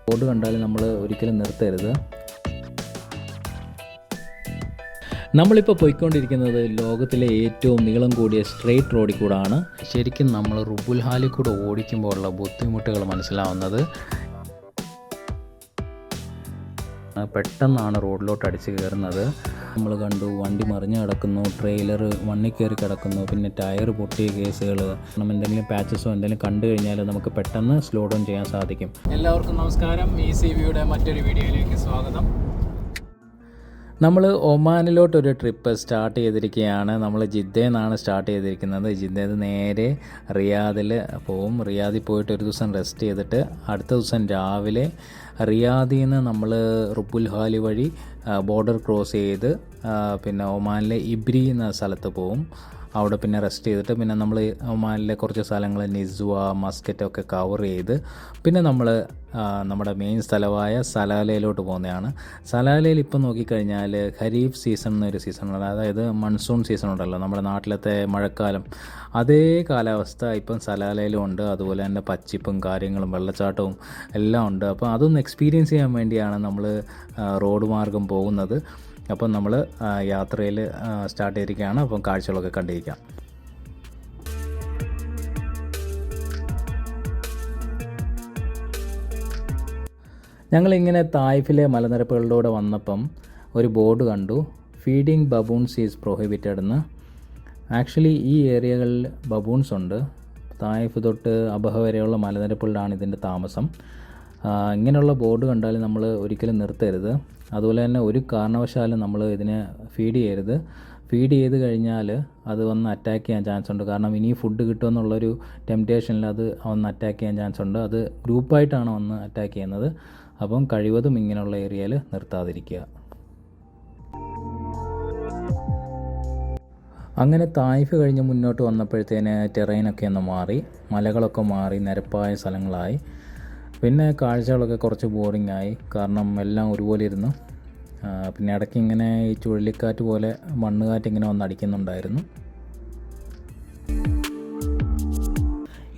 Board കണ്ടാലും നമ്മൾ ഒരിക്കലും നിർത്തരുത്. നമ്മളിപ്പോൾ പോയിക്കൊണ്ടിരിക്കുന്നത് ലോകത്തിലെ ഏറ്റവും നീളം കൂടിയ സ്ട്രെയിറ്റ് റോഡിൽ കൂടാണ്. ശരിക്കും നമ്മൾ റുബുൽ ഹാലിൽ കൂടെ ഓടിക്കുമ്പോൾ ഉള്ള ബുദ്ധിമുട്ടുകൾ മനസ്സിലാവുന്നത്. പെട്ടെന്നാണ് റോഡിലോട്ട് അടിച്ച് കയറുന്നത്. നമ്മൾ കണ്ടു വണ്ടി മറിഞ്ഞ് കിടക്കുന്നു, ട്രെയിലർ മണ്ണിൽ കയറി കിടക്കുന്നു, പിന്നെ ടയർ പൊട്ടിയ കേസുകൾ. എന്തെങ്കിലും പാച്ചസോ എന്തെങ്കിലും കണ്ടു കഴിഞ്ഞാൽ നമുക്ക് പെട്ടെന്ന് സ്ലോ ഡൗൺ ചെയ്യാൻ സാധിക്കും. എല്ലാവർക്കും നമസ്കാരം. ECVയുടെ മറ്റൊരു വീഡിയോയിലേക്ക് സ്വാഗതം. നമ്മൾ ഒമാനിലോട്ടൊരു ട്രിപ്പ് സ്റ്റാർട്ട് ചെയ്തിരിക്കുകയാണ്. നമ്മൾ ജിദ്ദയിൽ നിന്നാണ് സ്റ്റാർട്ട് ചെയ്തിരിക്കുന്നത്. ജിദ്ദയിൽ നിന്ന് നേരെ റിയാദിൽ പോവും. റിയാദിൽ പോയിട്ട് ഒരു ദിവസം റെസ്റ്റ് ചെയ്തിട്ട് അടുത്ത ദിവസം രാവിലെ റിയാദിൽ നിന്ന് നമ്മൾ റുബുൽ ഹാലി വഴി ബോർഡർ ക്രോസ് ചെയ്ത് പിന്നെ ഒമാനിലെ ഇബ്രി എന്ന സ്ഥലത്ത് പോവും. അവിടെ പിന്നെ റെസ്റ്റ് ചെയ്തിട്ട് പിന്നെ നമ്മൾ ഒമാനിലെ കുറച്ച് സ്ഥലങ്ങൾ നിസ്വ, മസ്കറ്റ് ഒക്കെ കവർ ചെയ്ത് പിന്നെ നമ്മൾ നമ്മുടെ മെയിൻ സ്ഥലമായ സലാലയിലോട്ട് പോകുന്നതാണ്. സലാലയിൽ ഇപ്പം നോക്കിക്കഴിഞ്ഞാൽ ഖരീഫ് സീസൺ എന്നൊരു സീസണുണ്ട്. അതായത് മൺസൂൺ സീസൺ ഉണ്ടല്ലോ, നമ്മുടെ നാട്ടിലത്തെ മഴക്കാലം, അതേ കാലാവസ്ഥ ഇപ്പം സലാലയിലും ഉണ്ട്. അതുപോലെ തന്നെ പച്ചിപ്പും കാര്യങ്ങളും വെള്ളച്ചാട്ടവും എല്ലാം ഉണ്ട്. അപ്പോൾ അതൊന്ന് എക്സ്പീരിയൻസ് ചെയ്യാൻ വേണ്ടിയാണ് നമ്മൾ റോഡ് മാർഗം പോകുന്നത്. അപ്പം നമ്മൾ യാത്രയിൽ സ്റ്റാർട്ട് ചെയ്തിരിക്കുകയാണ്. അപ്പം കാഴ്ചകളൊക്കെ കണ്ടിരിക്കാം. ഞങ്ങളിങ്ങനെ തായിഫിലെ മലനിരപ്പുകളിലൂടെ വന്നപ്പം ഒരു ബോർഡ് കണ്ടു, ഫീഡിങ് ബബൂൺസ് ഈസ് പ്രൊഹിബിറ്റഡ് എന്ന്. ആക്ച്വലി ഈ ഏരിയകളിൽ ബബൂൺസ് ഉണ്ട്. തായിഫ് തൊട്ട് അബഹ വരെയുള്ള മലനിരപ്പുകളിലാണ് ഇതിൻ്റെ താമസം. ഇങ്ങനെയുള്ള ബോർഡ് കണ്ടാൽ നമ്മൾ ഒരിക്കലും നിർത്തരുത്. അതുപോലെ തന്നെ ഒരു കാരണവശാലും നമ്മൾ ഇതിനെ ഫീഡ് ചെയ്യരുത്. ഫീഡ് ചെയ്ത് കഴിഞ്ഞാൽ അത് വന്ന് അറ്റാക്ക് ചെയ്യാൻ ചാൻസ് ഉണ്ട്. കാരണം ഇനി ഫുഡ് കിട്ടുമെന്നുള്ളൊരു ടെംപ്റ്റേഷനിൽ അത് വന്ന് അറ്റാക്ക് ചെയ്യാൻ ചാൻസ് ഉണ്ട്. അത് ഗ്രൂപ്പായിട്ടാണ് വന്ന് അറ്റാക്ക് ചെയ്യുന്നത്. അപ്പം കഴിവതും ഇങ്ങനെയുള്ള ഏരിയയിൽ നിർത്താതിരിക്കുക. അങ്ങനെ തായിഫ് കഴിഞ്ഞ് മുന്നോട്ട് വന്നപ്പോഴത്തേന് ടെറൈനൊക്കെ ഒന്ന് മാറി, മലകളൊക്കെ മാറി നിരപ്പായ സ്ഥലങ്ങളായി. പിന്നെ കാഴ്ചകളൊക്കെ കുറച്ച് ബോറിംഗ് ആയി, കാരണം എല്ലാം ഒരുപോലെ ഇരുന്നു. പിന്നെ ഇടയ്ക്ക് ഇങ്ങനെ ഈ ചുഴലിക്കാറ്റ് പോലെ മണ്ണുകാറ്റ് ഇങ്ങനെ വന്ന് അടിക്കുന്നുണ്ടായിരുന്നു.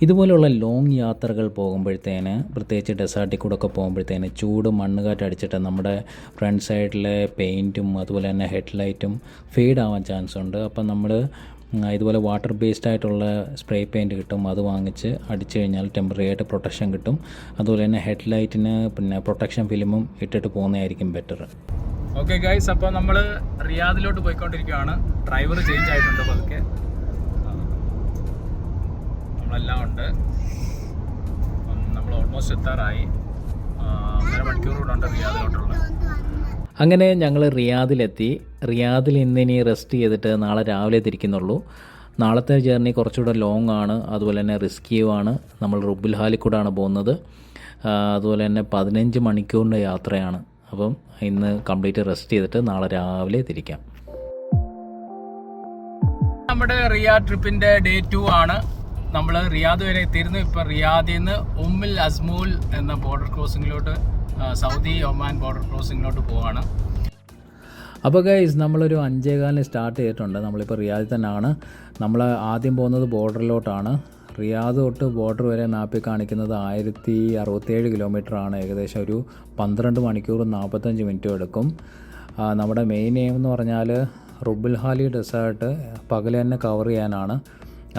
ഇതുപോലെയുള്ള ലോങ് യാത്രകൾ പോകുമ്പോഴത്തേന്, പ്രത്യേകിച്ച് ഡെസേർട്ടിൽ കൂടെ ഒക്കെ പോകുമ്പോഴത്തേന് ചൂട് മണ്ണുകാറ്റ് അടിച്ചിട്ട് നമ്മുടെ ഫ്രണ്ട് സൈഡിലെ പെയിൻറ്റും അതുപോലെ തന്നെ ഹെഡ്ലൈറ്റും ഫെയ്ഡ് ആവാൻ ചാൻസ് ഉണ്ട്. അപ്പം നമ്മൾ ഇതുപോലെ വാട്ടർ ബേസ്ഡ് ആയിട്ടുള്ള സ്പ്രേ പെയിൻറ്റ് കിട്ടും. അത് വാങ്ങിച്ച് അടിച്ചു കഴിഞ്ഞാൽ ടെമ്പററി ആയിട്ട് പ്രൊട്ടക്ഷൻ കിട്ടും. അതുപോലെ തന്നെ ഹെഡ്ലൈറ്റിന് പിന്നെ പ്രൊട്ടക്ഷൻ ഫിലിമും ഇട്ടിട്ട് പോകുന്നതായിരിക്കും ബെറ്റർ. ഓക്കെ ഗൈസ്, അപ്പോൾ നമ്മൾ റിയാദിലോട്ട് പോയിക്കൊണ്ടിരിക്കുകയാണ്. ഡ്രൈവർ ചേഞ്ച് ആയിട്ടുണ്ട് പതുക്കെ. നമ്മളെല്ലാം ഉണ്ട്. നമ്മൾ ഓൾമോസ്റ്റ് എത്താറായി. 1.5 മണിക്കൂർ കൂടെ ഉണ്ട് റിയാദിലോട്ടുള്ള. അങ്ങനെ ഞങ്ങൾ റിയാദിലെത്തി. റിയാദിൽ ഇന്നിനി റെസ്റ്റ് ചെയ്തിട്ട് നാളെ രാവിലെ തിരിക്കുന്നുള്ളൂ. നാളത്തെ ജേർണി കുറച്ചുകൂടെ ലോങ് ആണ്, അതുപോലെ തന്നെ റിസ്കിയുമാണ്. നമ്മൾ റുബുൽ ഹാലിൽ കൂടെയാണ് പോകുന്നത്. അതുപോലെ തന്നെ 15 മണിക്കൂറിൻ്റെ യാത്രയാണ്. അപ്പം ഇന്ന് കംപ്ലീറ്റ് റെസ്റ്റ് ചെയ്തിട്ട് നാളെ രാവിലെ തിരിക്കാം. നമ്മുടെ റിയാദ് ട്രിപ്പിൻ്റെ ഡേ 2 ആണ്. നമ്മൾ റിയാദ് വരെ എത്തിയിരുന്നു. ഇപ്പോൾ റിയാദിൽ നിന്ന് ഉമ്മുൽ അസ്മൂൽ എന്ന ബോർഡർ ക്രോസിങ്ങിലോട്ട്, സൗദി ഒമാൻ ബോർഡർ ക്രോസിങ്ങിലോട്ട് പോവാണ്. അപ്പോൾ ഗൈസ്, നമ്മളൊരു 5:15 സ്റ്റാർട്ട് ചെയ്തിട്ടുണ്ട്. നമ്മളിപ്പോൾ റിയാദിൽ തന്നെയാണ്. നമ്മൾ ആദ്യം പോകുന്നത് ബോർഡറിലോട്ടാണ്. റിയാദ് തൊട്ട് ബോർഡർ വരെ മാപ്പിൽ കാണിക്കുന്നത് 1067 കിലോമീറ്ററാണ്. ഏകദേശം ഒരു 12 മണിക്കൂർ 45 മിനിറ്റും എടുക്കും. നമ്മുടെ മെയിൻ എയിം എന്ന് പറഞ്ഞാൽ റുബുൽ ഹാലി ഡെസേർട്ട് പകൽ തന്നെ കവർ ചെയ്യാനാണ്.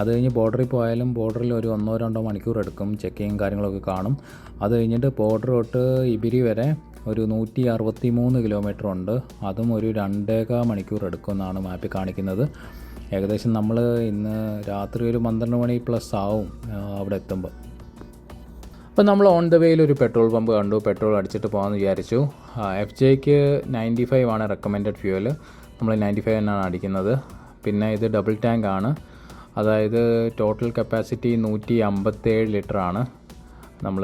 അത് കഴിഞ്ഞ് ബോർഡറിൽ പോയാലും ബോർഡറിൽ ഒരു 1-2 മണിക്കൂർ എടുക്കും. ചെക്കിങ് കാര്യങ്ങളൊക്കെ കാണും. അത് കഴിഞ്ഞിട്ട് ബോർഡർ തൊട്ട് ഇബിരി വരെ ഒരു 163 കിലോമീറ്റർ ഉണ്ട്. അതും ഒരു 2.25 മണിക്കൂർ എടുക്കുമെന്നാണ് മാപ്പിൽ കാണിക്കുന്നത്. ഏകദേശം നമ്മൾ ഇന്ന് രാത്രി ഒരു 12 മണി പ്ലസ് ആവും അവിടെ എത്തുമ്പോൾ. അപ്പോൾ നമ്മൾ ഓൺ ദ വേയിൽ ഒരു പെട്രോൾ പമ്പ് കണ്ടു. പെട്രോൾ അടിച്ചിട്ട് പോകാമെന്ന് വിചാരിച്ചു. FJക്ക് 95 ആണ് റെക്കമെൻഡഡ് ഫ്യൂവൽ. നമ്മൾ 95 തന്നെയാണ് അടിക്കുന്നത്. പിന്നെ ഇത് ഡബിൾ ടാങ്ക് ആണ്. അതായത് ടോട്ടൽ കപ്പാസിറ്റി 157 ലിറ്ററാണ്. നമ്മൾ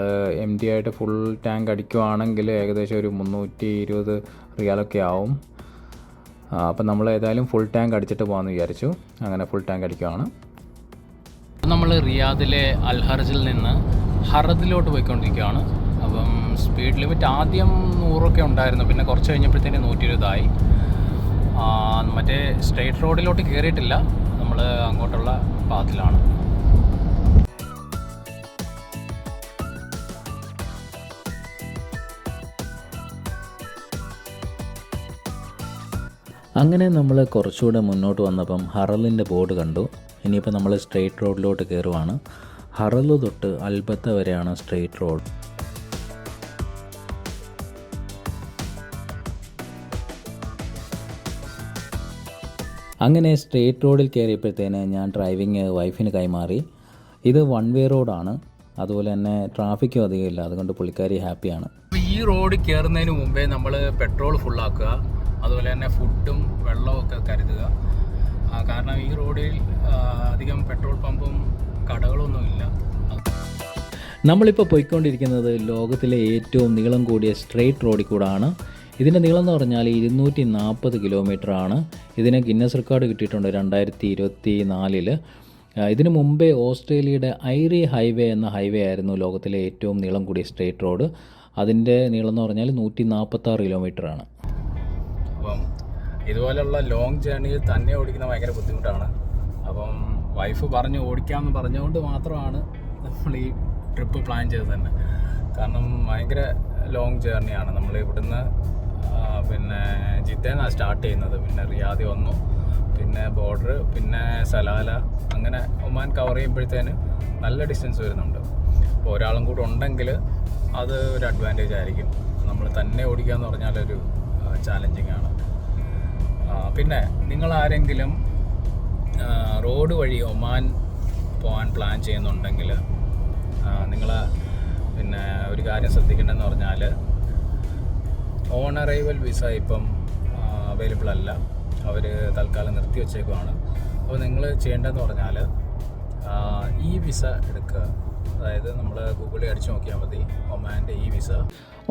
MT ആയിട്ട് ഫുൾ ടാങ്ക് അടിക്കുവാണെങ്കിൽ ഏകദേശം ഒരു 320 റിയാലൊക്കെ ആവും. അപ്പം നമ്മൾ ഏതായാലും ഫുൾ ടാങ്ക് അടിച്ചിട്ട് പോകാമെന്ന് വിചാരിച്ചു. അങ്ങനെ ഫുൾ ടാങ്ക് അടിക്കുവാണ്. നമ്മൾ റിയാദിലെ അൽഹർജിൽ നിന്ന് ഹറദിലോട്ട് പോയിക്കൊണ്ടിരിക്കുകയാണ്. അപ്പം സ്പീഡ് ലിമിറ്റ് ആദ്യം 100 ഉണ്ടായിരുന്നു. പിന്നെ കുറച്ച് കഴിഞ്ഞപ്പോഴത്തേന് 120 ആയി. മറ്റേ സ്ട്രെയിറ്റ് റോഡിലോട്ട് കയറിയിട്ടില്ല. നമ്മൾ അങ്ങോട്ടുള്ള പാത്തിലാണ്. അങ്ങനെ നമ്മൾ കുറച്ചുകൂടെ മുന്നോട്ട് വന്നപ്പം ഹറലിൻ്റെ ബോർഡ് കണ്ടു. ഇനിയിപ്പോൾ നമ്മൾ സ്ട്രെയിറ്റ് റോഡിലോട്ട് കയറുവാണ്. ഹറൽ തൊട്ട് അൽബത്ത വരെയാണ് സ്ട്രെയിറ്റ് റോഡ്. അങ്ങനെ സ്ട്രെയിറ്റ് റോഡിൽ കയറിയപ്പോഴത്തേന് ഞാൻ ഡ്രൈവിങ് വൈഫിന് കൈമാറി. ഇത് വൺ വേ റോഡാണ്, അതുപോലെ തന്നെ ട്രാഫിക്കും അധികമില്ല, അതുകൊണ്ട് പുള്ളിക്കാരി ഹാപ്പിയാണ്. ഈ റോഡ് കയറുന്നതിന് മുമ്പേ നമ്മൾ പെട്രോൾ ഫുള്ളാക്കുക, അതുപോലെ തന്നെ ഫുഡും വെള്ളവും ഒക്കെ കരുതുക. കാരണം ഈ റോഡിൽ അധികം പെട്രോൾ പമ്പും കടകളൊന്നുമില്ല. നമ്മളിപ്പോൾ പോയിക്കൊണ്ടിരിക്കുന്നത് ലോകത്തിലെ ഏറ്റവും നീളം കൂടിയ സ്ട്രെയിറ്റ് റോഡിൽ കൂടാണ്. ഇതിൻ്റെ നീളം എന്ന് പറഞ്ഞാൽ 240 കിലോമീറ്ററാണ്. ഇതിന് ഗിന്നസ് റെക്കോർഡ് കിട്ടിയിട്ടുണ്ട് 2024. ഇതിനു മുമ്പേ ഓസ്ട്രേലിയയുടെ ഐറി ഹൈവേ എന്ന ഹൈവേ ആയിരുന്നു ലോകത്തിലെ ഏറ്റവും നീളം കൂടിയ സ്ട്രെയിറ്റ് റോഡ്. അതിൻ്റെ നീളം എന്ന് പറഞ്ഞാൽ 146 കിലോമീറ്ററാണ്. അപ്പം ഇതുപോലെയുള്ള ലോങ് ജേർണിയിൽ തന്നെ ഓടിക്കുന്ന ഭയങ്കര ബുദ്ധിമുട്ടാണ്. അപ്പം വൈഫ് പറഞ്ഞ് ഓടിക്കാമെന്ന് പറഞ്ഞുകൊണ്ട് മാത്രമാണ് നമ്മൾ ഈ ട്രിപ്പ് പ്ലാൻ ചെയ്തത് തന്നെ. കാരണം ഭയങ്കര ലോങ് ജേർണിയാണ്. നമ്മൾ ഇവിടുന്ന് പിന്നെ ജിദ്ദയിൽനിന്നാണ് സ്റ്റാർട്ട് ചെയ്യുന്നത്. പിന്നെ റിയാദി വന്നു, പിന്നെ ബോർഡർ, പിന്നെ സലാല, അങ്ങനെ ഒമാൻ കവർ ചെയ്യുമ്പോഴത്തേന് നല്ല ഡിസ്റ്റൻസ് വരുന്നുണ്ട്. അപ്പോൾ ഒരാളും കൂടെ ഉണ്ടെങ്കിൽ അത് ഒരു അഡ്വാൻറ്റേജ് ആയിരിക്കും. നമ്മൾ തന്നെ ഓടിക്കുക എന്ന് പറഞ്ഞാലൊരു ചാലഞ്ചിങ് ആണ്. പിന്നെ നിങ്ങളാരെങ്കിലും റോഡ് വഴി ഒമാൻ പോകാൻ പ്ലാൻ ചെയ്യുന്നുണ്ടെങ്കിൽ നിങ്ങൾ പിന്നെ ഒരു കാര്യം ശ്രദ്ധിക്കേണ്ടതെന്ന് പറഞ്ഞാൽ ഓൺ അറൈവൽ വിസ ഇപ്പം അവൈലബിൾ അല്ല, അവർ തൽക്കാലം നിർത്തി വെച്ചേക്കുവാണ്. അപ്പോൾ നിങ്ങൾ ചെയ്യേണ്ടതെന്ന് പറഞ്ഞാൽ ഈ വിസ എടുക്കുക. അതായത് നമ്മൾ ഗൂഗിളിൽ അടിച്ചു നോക്കിയാൽ മതി ഒമാൻ്റെ ഈ വിസ.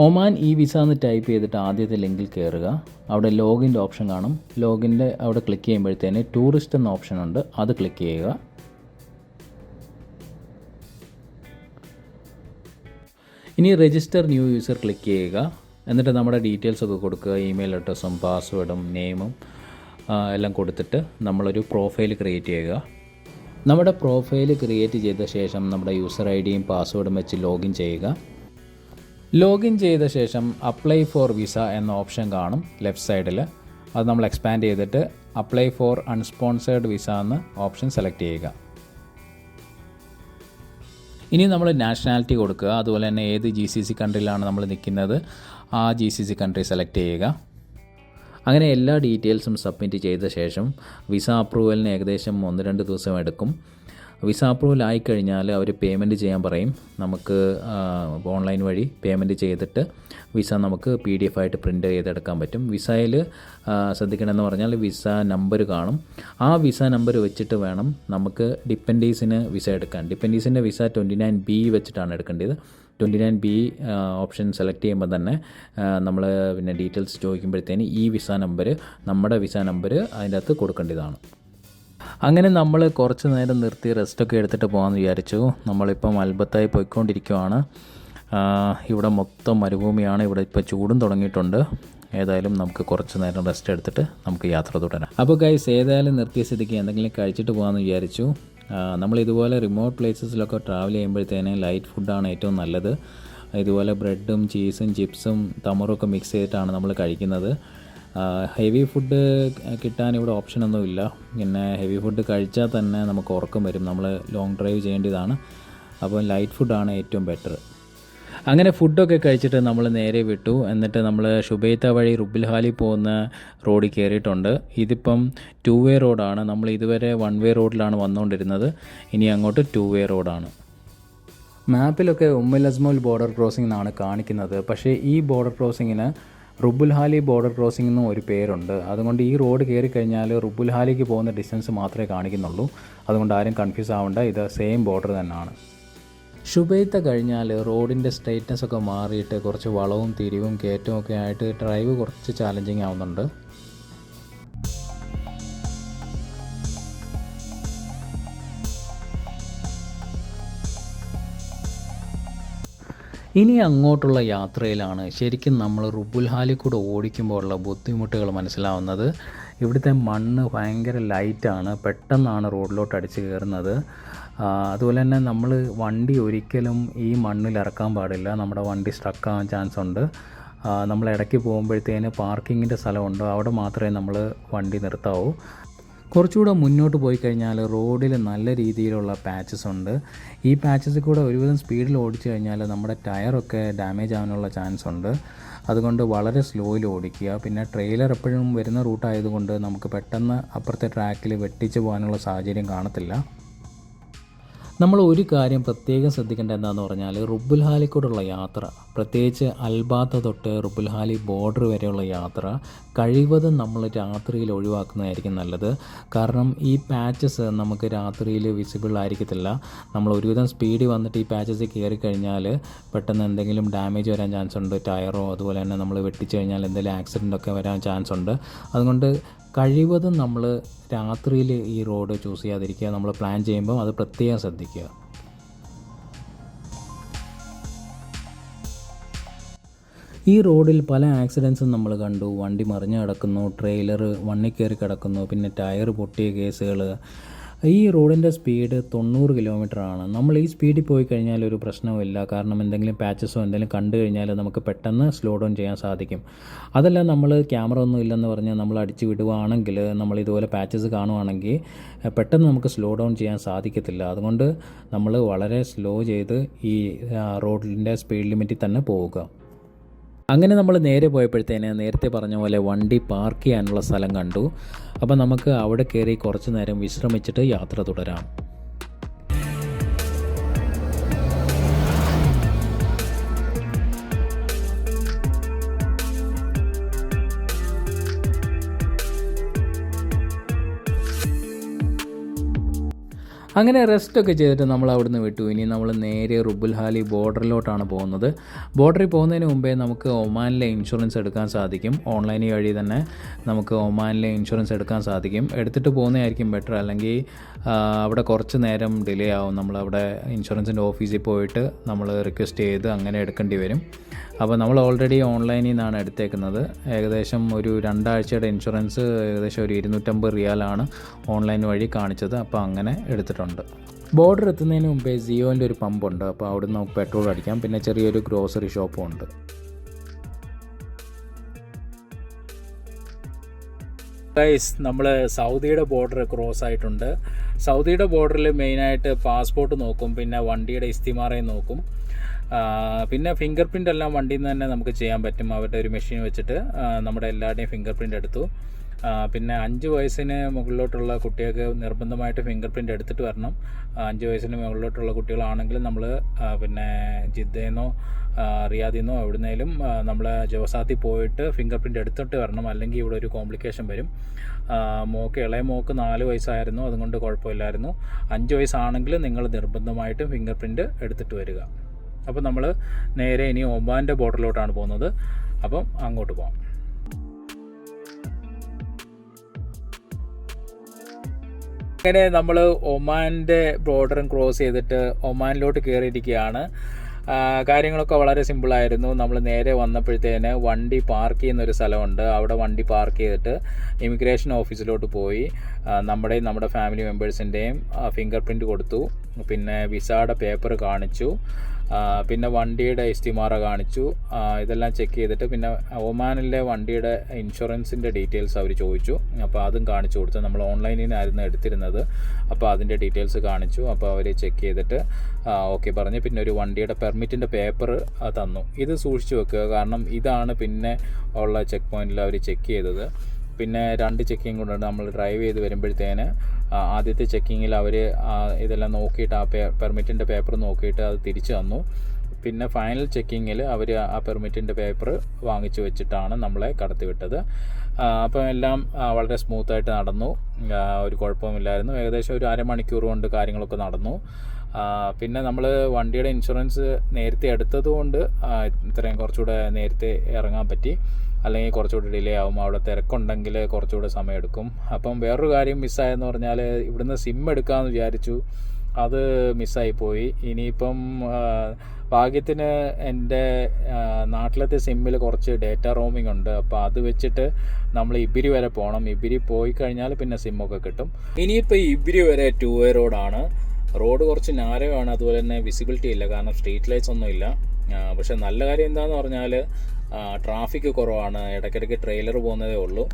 ഒമാൻ ഈ വിസ എന്ന് ടൈപ്പ് ചെയ്തിട്ട് ആദ്യത്തെ ലിങ്കിൽ കയറുക. അവിടെ ലോഗിൻ്റെ ഓപ്ഷൻ കാണും. ലോഗിൻ്റെ അവിടെ ക്ലിക്ക് ചെയ്യുമ്പോഴത്തേന് ടൂറിസ്റ്റ് എന്ന ഓപ്ഷൻ ഉണ്ട്, അത് ക്ലിക്ക് ചെയ്യുക. ഇനി രജിസ്റ്റർ ന്യൂ യൂസർ ക്ലിക്ക് ചെയ്യുക. എന്നിട്ട് നമ്മുടെ ഡീറ്റെയിൽസ് ഒക്കെ കൊടുക്കുക. ഇമെയിൽ അഡ്രസ്സും പാസ്വേഡും നെയിമും എല്ലാം കൊടുത്തിട്ട് നമ്മളൊരു പ്രൊഫൈൽ ക്രിയേറ്റ് ചെയ്യുക. നമ്മുടെ പ്രൊഫൈൽ ക്രിയേറ്റ് ചെയ്ത ശേഷം നമ്മുടെ യൂസർ ഐ ഡിയും പാസ്വേഡും വെച്ച് ലോഗിൻ ചെയ്യുക. ലോഗിൻ ചെയ്ത ശേഷം അപ്ലൈ ഫോർ വിസ എന്ന ഓപ്ഷൻ കാണും ലെഫ്റ്റ് സൈഡിൽ. അത് നമ്മൾ എക്സ്പാൻഡ് ചെയ്തിട്ട് അപ്ലൈ ഫോർ അൺസ്പോൺസേർഡ് വിസ എന്ന ഓപ്ഷൻ സെലക്ട് ചെയ്യുക. ഇനി നമ്മൾ നാഷണാലിറ്റി കൊടുക്കുക. അതുപോലെ തന്നെ ഏത് GCC കൺട്രിയിലാണ് നമ്മൾ നിൽക്കുന്നത് ആ GCC കൺട്രി സെലക്ട് ചെയ്യുക. അങ്ങനെ എല്ലാ ഡീറ്റെയിൽസും സബ്മിറ്റ് ചെയ്ത ശേഷം വിസ അപ്രൂവലിന് ഏകദേശം 1-2 ദിവസം എടുക്കും. വിസ അപ്രൂവൽ ആയിക്കഴിഞ്ഞാൽ അവർ പേയ്മെൻറ്റ് ചെയ്യാൻ പറയും. നമുക്ക് ഓൺലൈൻ വഴി പേയ്മെൻറ്റ് ചെയ്തിട്ട് വിസ നമുക്ക് PDF ആയിട്ട് പ്രിൻ്റ് ചെയ്തെടുക്കാൻ പറ്റും. വിസയിൽ ശ്രദ്ധിക്കണമെന്ന് പറഞ്ഞാൽ വിസ നമ്പർ കാണും. ആ വിസ നമ്പർ വെച്ചിട്ട് വേണം നമുക്ക് ഡിപ്പെൻഡീസിന് വിസ എടുക്കാൻ. ഡിപ്പെൻഡീസിൻ്റെ വിസ 29B വെച്ചിട്ടാണ് എടുക്കേണ്ടത്. 29B ഓപ്ഷൻ സെലക്ട് ചെയ്യുമ്പോൾ തന്നെ നമ്മൾ പിന്നെ ഡീറ്റെയിൽസ് ചോദിക്കുമ്പോഴത്തേന് ഈ വിസ നമ്പർ, നമ്മുടെ വിസ നമ്പർ അതിൻ്റെ അകത്ത് കൊടുക്കേണ്ടതാണ്. അങ്ങനെ നമ്മൾ കുറച്ച് നേരം നിർത്തി റെസ്റ്റൊക്കെ എടുത്തിട്ട് പോകാമെന്ന് വിചാരിച്ചു. നമ്മളിപ്പം അൽബത്തായി പോയിക്കൊണ്ടിരിക്കുകയാണ്. ഇവിടെ മൊത്തം മരുഭൂമിയാണ്. ഇവിടെ ഇപ്പോൾ ചൂടും തുടങ്ങിയിട്ടുണ്ട്. ഏതായാലും നമുക്ക് കുറച്ച് നേരം റെസ്റ്റ് എടുത്തിട്ട് നമുക്ക് യാത്ര തുടരാം. അപ്പോൾ ഗൈസ്, ഏതായാലും നിർത്തിയ സ്ഥിതിക്ക് എന്തെങ്കിലും കഴിച്ചിട്ട് പോകാമെന്ന് വിചാരിച്ചു. നമ്മൾ ഇതുപോലെ റിമോട്ട് പ്ലേസസിലൊക്കെ ട്രാവൽ ചെയ്യുമ്പോഴത്തേന് ലൈറ്റ് ഫുഡാണ് ഏറ്റവും നല്ലത്. ഇതുപോലെ ബ്രെഡും ചീസും ചിപ്സും തമറുമൊക്കെ മിക്സ് ചെയ്തിട്ടാണ് നമ്മൾ കഴിക്കുന്നത്. ഹെവി ഫുഡ് കിട്ടാൻ ഇവിടെ ഓപ്ഷനൊന്നുമില്ല. പിന്നെ ഹെവി ഫുഡ് കഴിച്ചാൽ തന്നെ നമുക്ക് ഉറക്കം വരും. നമ്മൾ ലോങ് ഡ്രൈവ് ചെയ്യേണ്ടതാണ്. അപ്പോൾ ലൈറ്റ് ഫുഡാണ് ഏറ്റവും ബെറ്റർ. അങ്ങനെ ഫുഡൊക്കെ കഴിച്ചിട്ട് നമ്മൾ നേരെ വിട്ടു. എന്നിട്ട് നമ്മൾ ഷുബൈത്ത വഴി റുബുൽ ഹാലി പോകുന്ന റോഡിൽ കയറിയിട്ടുണ്ട്. ഇതിപ്പം 2 വേ റോഡാണ്. നമ്മൾ ഇതുവരെ 1 വേ റോഡിലാണ് വന്നുകൊണ്ടിരുന്നത്. ഇനി അങ്ങോട്ട് 2 വേ റോഡാണ്. മാപ്പിലൊക്കെ അസ്മൂൽ ബോർഡർ ക്രോസിംഗ് എന്നാണ് കാണിക്കുന്നത്. പക്ഷേ ഈ ബോർഡർ ക്രോസിങ്ങിന് റുബുൽ ഹാലി ബോർഡർ ക്രോസിംഗ് എന്നും ഒരു പേരുണ്ട്. അതുകൊണ്ട് ഈ റോഡ് കയറി കഴിഞ്ഞാൽ റുബുൽ ഹാലിക്ക് പോകുന്ന ഡിസ്റ്റൻസ് മാത്രമേ കാണിക്കുന്നുള്ളൂ. അതുകൊണ്ട് ആരും കൺഫ്യൂസ് ആവേണ്ട, ഇത് സെയിം ബോർഡർ തന്നെയാണ്. ഷുബൈത്ത കഴിഞ്ഞാൽ റോഡിൻ്റെ സ്ട്രെയിറ്റ്നെസ് ഒക്കെ മാറിയിട്ട് കുറച്ച് വളവും തിരിവും കയറ്റവും ഒക്കെ ആയിട്ട് ഡ്രൈവ് കുറച്ച് ചാലഞ്ചിങ് ആവുന്നുണ്ട്. ഇനി അങ്ങോട്ടുള്ള യാത്രയിലാണ് ശരിക്കും നമ്മൾ റുബുൽ ഹാലി കൂടെ ഓടിക്കുമ്പോൾ ഉള്ള ബുദ്ധിമുട്ടുകൾ മനസ്സിലാവുന്നത്. ഇവിടുത്തെ മണ്ണ് ഭയങ്കര ലൈറ്റാണ്, പെട്ടെന്നാണ് റോഡിലോട്ട് അടിച്ച് കയറുന്നത്. അതുപോലെ തന്നെ നമ്മൾ വണ്ടി ഒരിക്കലും ഈ മണ്ണിൽ ഇറക്കാൻ പാടില്ല, നമ്മുടെ വണ്ടി സ്ട്രക്ക് ആവാൻ ചാൻസ് ഉണ്ട്. നമ്മൾ ഇടയ്ക്ക് പോകുമ്പോഴത്തേന് പാർക്കിങ്ങിൻ്റെ സ്ഥലമുണ്ട്, അവിടെ മാത്രമേ നമ്മൾ വണ്ടി നിർത്താവൂ. കുറച്ചുകൂടെ മുന്നോട്ട് പോയി കഴിഞ്ഞാൽ റോഡിൽ നല്ല രീതിയിലുള്ള പാച്ചസ് ഉണ്ട്. ഈ പാച്ചസിൽ കൂടെ ഒരുവിധം സ്പീഡിൽ ഓടിച്ചു കഴിഞ്ഞാൽ നമ്മുടെ ടയറൊക്കെ ഡാമേജ് ആവാനുള്ള ചാൻസ് ഉണ്ട്. അതുകൊണ്ട് വളരെ സ്ലോയിൽ ഓടിക്കുക. പിന്നെ ട്രെയിലർ എപ്പോഴും വരുന്ന റൂട്ടായതുകൊണ്ട് നമുക്ക് പെട്ടെന്ന് അപ്പുറത്തെ ട്രാക്കിൽ വെട്ടിച്ച് പോകാനുള്ള സാഹചര്യം കാണത്തില്ല. നമ്മൾ ഒരു കാര്യം പ്രത്യേകം ശ്രദ്ധിക്കേണ്ട എന്താണെന്ന് പറഞ്ഞാൽ റുബുൽഹാലിക്കൂടുള്ള യാത്ര, പ്രത്യേകിച്ച് അൽബാത്ത തൊട്ട് റുബുൽഹാലി ബോർഡർ വരെയുള്ള യാത്ര കഴിവതും നമ്മൾ രാത്രിയിൽ ഒഴിവാക്കുന്നതായിരിക്കും നല്ലത്. കാരണം ഈ പാച്ചസ് നമുക്ക് രാത്രിയിൽ വിസിബിൾ ആയിരിക്കത്തില്ല. നമ്മൾ ഒരുവിധം സ്പീഡിൽ വന്നിട്ട് ഈ പാച്ചസിൽ കയറി കഴിഞ്ഞാൽ പെട്ടെന്ന് എന്തെങ്കിലും ഡാമേജ് വരാൻ ചാൻസ് ഉണ്ട്. ടയറോ അതുപോലെ തന്നെ നമ്മൾ വെട്ടിച്ച് കഴിഞ്ഞാൽ എന്തെങ്കിലും ആക്സിഡൻ്റൊക്കെ വരാൻ ചാൻസ് ഉണ്ട്. അതുകൊണ്ട് കഴിവതും നമ്മൾ രാത്രിയിൽ ഈ റോഡ് ചൂസ് ചെയ്യാതിരിക്കുക. നമ്മൾ പ്ലാൻ ചെയ്യുമ്പോൾ അത് പ്രത്യേകം ശ്രദ്ധിക്കുക. ഈ റോഡിൽ പല ആക്സിഡൻസും നമ്മൾ കണ്ടു. വണ്ടി മറിഞ്ഞ് കിടക്കുന്നു, ട്രെയിലർ വണ്ണിൽ കയറി കിടക്കുന്നു, പിന്നെ ടയർ പൊട്ടിയ കേസുകൾ. ഈ റോഡിൻ്റെ സ്പീഡ് 90 കിലോമീറ്ററാണ്. നമ്മൾ ഈ സ്പീഡിൽ പോയി കഴിഞ്ഞാൽ ഒരു പ്രശ്നവുമില്ല. കാരണം എന്തെങ്കിലും പാച്ചസോ എന്തെങ്കിലും കണ്ടു കഴിഞ്ഞാൽ നമുക്ക് പെട്ടെന്ന് സ്ലോ ഡൗൺ ചെയ്യാൻ സാധിക്കും. അതല്ല നമ്മൾ ക്യാമറ ഒന്നും ഇല്ലെന്ന് പറഞ്ഞ് നമ്മൾ അടിച്ച് വിടുവാണെങ്കിൽ, നമ്മൾ ഇതുപോലെ പാച്ചസ് കാണുവാണെങ്കിൽ പെട്ടെന്ന് നമുക്ക് സ്ലോ ഡൗൺ ചെയ്യാൻ സാധിക്കത്തില്ല. അതുകൊണ്ട് നമ്മൾ വളരെ സ്ലോ ചെയ്ത് ഈ റോഡിൻ്റെ സ്പീഡ് ലിമിറ്റിൽ തന്നെ പോവുക. അങ്ങനെ നമ്മൾ നേരെ പോയപ്പോഴത്തേന് നേരത്തെ പറഞ്ഞ പോലെ വണ്ടി പാർക്ക് ചെയ്യാനുള്ള സ്ഥലം കണ്ടു. അപ്പോൾ നമുക്ക് അവിടെ കയറി കുറച്ച് നേരം വിശ്രമിച്ചിട്ട് യാത്ര തുടരാം. അങ്ങനെ റെസ്റ്റൊക്കെ ചെയ്തിട്ട് നമ്മൾ അവിടുന്ന് വിട്ടു. ഇനി നമ്മൾ നേരെ റുബുൽഹാലി ബോർഡറിലോട്ടാണ് പോകുന്നത്. ബോർഡറിൽ പോകുന്നതിന് മുമ്പേ നമുക്ക് ഒമാനിലെ ഇൻഷുറൻസ് എടുക്കാൻ സാധിക്കും. ഓൺലൈൻ വഴി തന്നെ നമുക്ക് ഒമാനിലെ ഇൻഷുറൻസ് എടുക്കാൻ സാധിക്കും. എടുത്തിട്ട് പോകുന്നതായിരിക്കും ബെറ്റർ. അല്ലെങ്കിൽ അവിടെ കുറച്ച് നേരം ഡിലേ ആവും. നമ്മളവിടെ ഇൻഷുറൻസിൻ്റെ ഓഫീസിൽ പോയിട്ട് നമ്മൾ റിക്വസ്റ്റ് ചെയ്ത് അങ്ങനെ എടുക്കേണ്ടി വരും. അപ്പോൾ നമ്മൾ ഓൾറെഡി ഓൺലൈനിൽ നിന്നാണ് എടുത്തേക്കുന്നത്. ഏകദേശം ഒരു 2 ആഴ്ചയുടെ ഇൻഷുറൻസ് ഏകദേശം ഒരു 250 റിയാലാണ് ഓൺലൈൻ വഴി കാണിച്ചത്. അപ്പോൾ അങ്ങനെ എടുത്തിട്ടുണ്ട്. ബോർഡർ എത്തുന്നതിന് മുമ്പേ ജിയോൻ്റെ ഒരു പമ്പുണ്ട്. അപ്പോൾ അവിടെ നമുക്ക് പെട്രോൾ അടിക്കാം. പിന്നെ ചെറിയൊരു ഗ്രോസറി ഷോപ്പും ഉണ്ട്. ഗൈസ്, നമ്മൾ സൗദിയുടെ ബോർഡർ ക്രോസ് ആയിട്ടുണ്ട്. സൗദിയുടെ ബോർഡറിൽ മെയിനായിട്ട് പാസ്പോർട്ട് നോക്കും, പിന്നെ വണ്ടിയുടെ ഇസ്തിമാറയും നോക്കും, പിന്നെ ഫിംഗർ പ്രിൻ്റ് എല്ലാം വണ്ടിയിൽ നിന്ന് തന്നെ നമുക്ക് ചെയ്യാൻ പറ്റും. അവരുടെ ഒരു മെഷീൻ വെച്ചിട്ട് നമ്മുടെ എല്ലാവരുടെയും ഫിംഗർ പ്രിൻ്റ് എടുത്തു. പിന്നെ 5 വയസ്സിന് മുകളിലോട്ടുള്ള കുട്ടികൾക്ക് നിർബന്ധമായിട്ട് ഫിംഗർ പ്രിൻ്റ് എടുത്തിട്ട് വരണം. 5 വയസ്സിന് മുകളിലോട്ടുള്ള കുട്ടികളാണെങ്കിൽ നമ്മൾ പിന്നെ ജിദ്ദയിൽ നിന്നോ റിയാദിൽ നിന്നോ എവിടുന്നേലും നമ്മൾ ജവസാത്തിൽ പോയിട്ട് ഫിംഗർ പ്രിൻ്റ് എടുത്തിട്ട് വരണം. അല്ലെങ്കിൽ ഇവിടെ ഒരു കോംപ്ലിക്കേഷൻ വരും. ഇളയ മോക്ക് 4 വയസ്സായിരുന്നു, അതുകൊണ്ട് കുഴപ്പമില്ലായിരുന്നു. 5 വയസ്സാണെങ്കിൽ നിങ്ങൾ നിർബന്ധമായിട്ടും ഫിംഗർ പ്രിൻ്റ് എടുത്തിട്ട് വരിക. അപ്പോൾ നമ്മൾ നേരെ ഇനി ഒമാൻ്റെ ബോർഡറിലോട്ടാണ് പോകുന്നത്. അപ്പം അങ്ങോട്ട് പോകാം. അങ്ങനെ നമ്മൾ ഒമാൻ്റെ ബോർഡറും ക്രോസ് ചെയ്തിട്ട് ഒമാനിലോട്ട് കയറിയിരിക്കുകയാണ്. കാര്യങ്ങളൊക്കെ വളരെ സിമ്പിളായിരുന്നു. നമ്മൾ നേരെ വന്നപ്പോഴത്തേന് വണ്ടി പാർക്ക് ചെയ്യുന്നൊരു സ്ഥലമുണ്ട്. അവിടെ വണ്ടി പാർക്ക് ചെയ്തിട്ട് ഇമിഗ്രേഷൻ ഓഫീസിലോട്ട് പോയി നമ്മുടെ ഫാമിലി മെമ്പേഴ്സിൻ്റെയും ഫിംഗർ പ്രിൻ്റ് കൊടുത്തു. പിന്നെ വിസയുടെ പേപ്പർ കാണിച്ചു, പിന്നെ വണ്ടിയുടെ ഇസ്തിമാറ കാണിച്ചു. ഇതെല്ലാം ചെക്ക് ചെയ്തിട്ട് പിന്നെ ഒമാനിലെ വണ്ടിയുടെ ഇൻഷുറൻസിൻ്റെ ഡീറ്റെയിൽസ് അവർ ചോദിച്ചു. അപ്പോൾ അതും കാണിച്ചു കൊടുത്തു. നമ്മൾ ഓൺലൈനിൽ നിന്നായിരുന്നു എടുത്തിരുന്നത്. അപ്പോൾ അതിൻ്റെ ഡീറ്റെയിൽസ് കാണിച്ചു. അപ്പോൾ അവർ ചെക്ക് ചെയ്തിട്ട് ഓക്കെ പറഞ്ഞ് പിന്നെ ഒരു വണ്ടിയുടെ പെർമിറ്റിൻ്റെ പേപ്പർ തന്നു. ഇത് സൂക്ഷിച്ചു വെക്കുക, കാരണം ഇതാണ് പിന്നെ ഉള്ള ചെക്ക് പോയിന്റിൽ അവർ ചെക്ക് ചെയ്തത്. പിന്നെ 2 ചെക്കിങ് കൊണ്ടുണ്ട്. നമ്മൾ ഡ്രൈവ് ചെയ്ത് വരുമ്പോഴത്തേന് ആദ്യത്തെ ചെക്കിങ്ങിൽ അവർ ഇതെല്ലാം നോക്കിയിട്ട് ആ പെർമിറ്റിൻ്റെ പേപ്പർ നോക്കിയിട്ട് അത് തിരിച്ചു തന്നു. പിന്നെ ഫൈനൽ ചെക്കിങ്ങിൽ അവർ ആ പെർമിറ്റിൻ്റെ പേപ്പർ വാങ്ങിച്ചു വെച്ചിട്ടാണ് നമ്മളെ കടത്തിവിട്ടത്. അപ്പം എല്ലാം വളരെ സ്മൂത്തായിട്ട് നടന്നു, ഒരു കുഴപ്പമില്ലായിരുന്നു. ഏകദേശം ഒരു അരമണിക്കൂർ കൊണ്ട് കാര്യങ്ങളൊക്കെ നടന്നു. പിന്നെ നമ്മൾ വണ്ടിയുടെ ഇൻഷുറൻസ് നേരത്തെ എടുത്തതുകൊണ്ട് ഇത്രയും കുറച്ചുകൂടെ നേരത്തെ ഇറങ്ങാൻ പറ്റി. അല്ലെങ്കിൽ കുറച്ചുകൂടി ഡിലേ ആവും. അവിടെ തിരക്കുണ്ടെങ്കിൽ കുറച്ചുകൂടെ സമയമെടുക്കും. അപ്പം വേറൊരു കാര്യം മിസ്സായെന്ന് പറഞ്ഞാൽ ഇവിടുന്ന് സിം എടുക്കാമെന്ന് വിചാരിച്ചു, അത് മിസ്സായിപ്പോയി. ഇനിയിപ്പം ഭാഗ്യത്തിന് എൻ്റെ നാട്ടിലത്തെ സിമ്മിൽ കുറച്ച് ഡേറ്റ റോമിംഗ് ഉണ്ട്. അപ്പോൾ അത് വെച്ചിട്ട് നമ്മൾ ഇബിരി വരെ പോകണം. ഇബിരി പോയി കഴിഞ്ഞാൽ പിന്നെ സിമ്മൊക്കെ കിട്ടും. ഇനിയിപ്പോൾ ഇബിരി വരെ 2-വേ റോഡാണ്. റോഡ് കുറച്ച് നാരമാണ്, അതുപോലെ തന്നെ വിസിബിലിറ്റി ഇല്ല, കാരണം സ്ട്രീറ്റ് ലൈറ്റ്സ് ഒന്നും ഇല്ല. പക്ഷെ നല്ല കാര്യം എന്താണെന്ന് പറഞ്ഞാൽ ട്രാഫിക് കുറവാണ്, ഇടയ്ക്കിടയ്ക്ക് ട്രെയിലർ പോകുന്നതേ ഉള്ളൂ.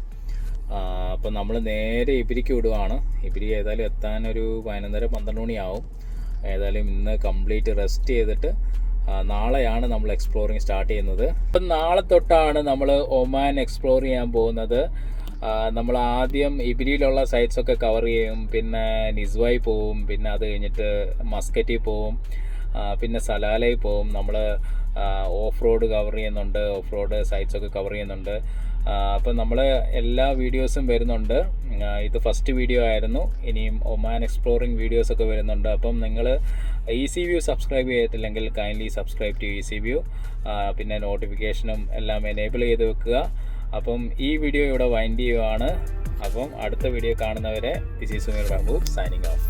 അപ്പോൾ നമ്മൾ നേരെ ഇബിരിക്ക് വിടുവാണ്. ഇബിരി ഏതായാലും എത്താനൊരു 11:30-12 മണിയാവും. ഏതായാലും ഇന്ന് കംപ്ലീറ്റ് റെസ്റ്റ് ചെയ്തിട്ട് നാളെയാണ് നമ്മൾ എക്സ്പ്ലോറിങ് സ്റ്റാർട്ട് ചെയ്യുന്നത്. അപ്പം നാളെ തൊട്ടാണ് നമ്മൾ ഒമാൻ എക്സ്പ്ലോർ ചെയ്യാൻ പോകുന്നത്. നമ്മൾ ആദ്യം ഇബിരിയിലുള്ള സൈറ്റ്സൊക്കെ കവർ ചെയ്യും, പിന്നെ നിസ്വായി പോവും, പിന്നെ അത് കഴിഞ്ഞിട്ട് മസ്കറ്റിൽ പോവും, പിന്നെ സലാലയിൽ പോവും. നമ്മൾ ഓഫ് റോഡ് കവർ ചെയ്യുന്നുണ്ട്, ഓഫ് റോഡ് സൈറ്റ്സൊക്കെ കവർ ചെയ്യുന്നുണ്ട്. അപ്പം നമ്മൾ എല്ലാ വീഡിയോസും വരുന്നുണ്ട്. ഇത് ഫസ്റ്റ് വീഡിയോ ആയിരുന്നു. ഇനിയും ഒമാൻ എക്സ്പ്ലോറിങ് വീഡിയോസൊക്കെ വരുന്നുണ്ട്. അപ്പം നിങ്ങൾ ഈസി വ്യൂ സബ്സ്ക്രൈബ് ചെയ്തിട്ടില്ലെങ്കിൽ kindly subscribe to Easy View. പിന്നെ നോട്ടിഫിക്കേഷനും എല്ലാം എനേബിൾ ചെയ്ത് വെക്കുക. അപ്പം ഈ വീഡിയോ ഇവിടെ വൈൻഡ് ചെയ്യുവാണ്. അപ്പം അടുത്ത വീഡിയോ കാണുന്നവരെ this is Sumeer Mehboob signing of.